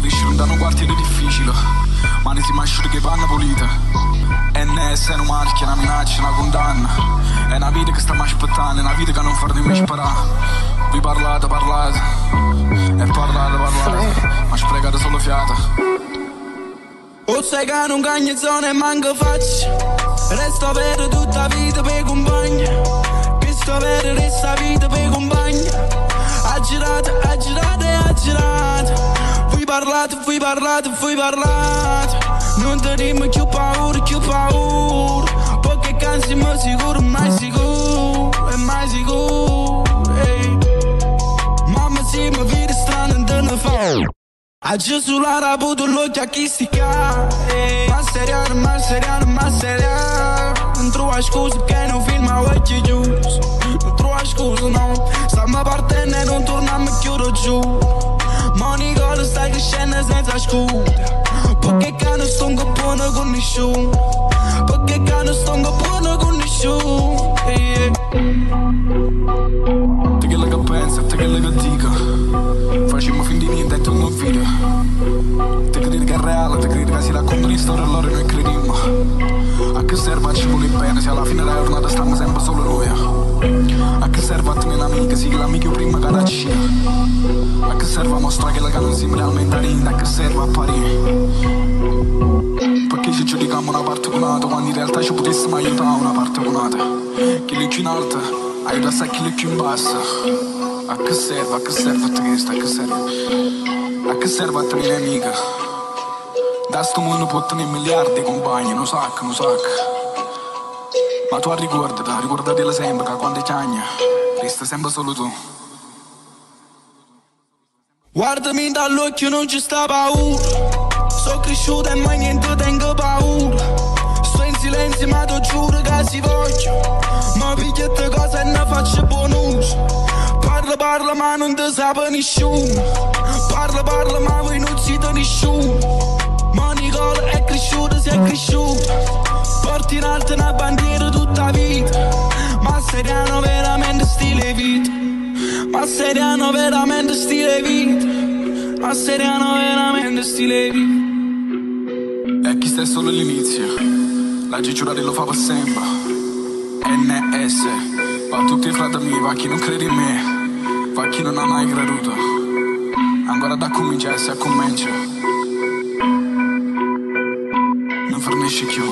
crescere da un quartiere difficile, ma ne si masciuri che panna pulita. NS è una marchia, una minaccia, una condanna. È una vita che stiamo aspettando, è una vita che non fa nemmeno sparare. Vi parlate, e parlate, ma sprecate solo fiata. O sai che non cagno zone e manco faccia. Resto a vedere tutta la vita per compagni. Che sto a vedere resta vita per compagni. Ha girato. Voi parlate. Non tenim più paura. Perché cansi ma sicuro, mai sicuro. Ehi. Mamma sì, mi vede strano e te ne fa. Ha già sulla raputo l'occhio a chi si cade. Ma seriano. Non trova scusa che non filma occhi giusto. Non trova scusa no. Stiamo partendo e non torniamo più giù. Ma Nicola stai crescendo senza scusa. Perché che non sto buono con nessuno. Te che che pensa, te che dico. Facciamo fin di niente e tu non video. Te credi che è reale, te credi che si racconta una storia e loro noi crediamo. A che serve a ci vuole bene se alla fine della giornata stiamo sempre solo noi. A che serve a tenere l'amica, sì che l'amico prima che la cia. A che serve a mostrare che la non si realmente rinda. A che serve a parire. Perché ci giudichiamo una parte con un'altra quando in realtà ci potessimo aiutare una parte con un'altra. Chi lì in alto aiuta a chi lì in basso. A che serve a te questo, a che serve? A che serve a te mia amica? Da sto mondo può tenere miliardi di compagni, non sacco. Ma tu ricordatela sempre che quando cagna, resta sempre solo tu. Guardami dall'occhio, non ci sta paura. Sono cresciuto e mai niente tengo paura. Sto in silenzio ma ti giuro che si voglio. Ma pigliate cose e ne faccio buon uso. Parla ma non ti sa nessuno. Parla ma voi non siete nessuno. Ma Nicola è cresciuto, si è cresciuto. Porti in alto una bandiera tutta la vita. Ma seriano veramente stile vita. E chi sta solo all'inizio. La giurare lo fa per sempre. NS. Va tutti i fratelli miei, va chi non crede in me. Va chi non ha mai creduto. Ancora da cominciare, se comincia non fornisce più.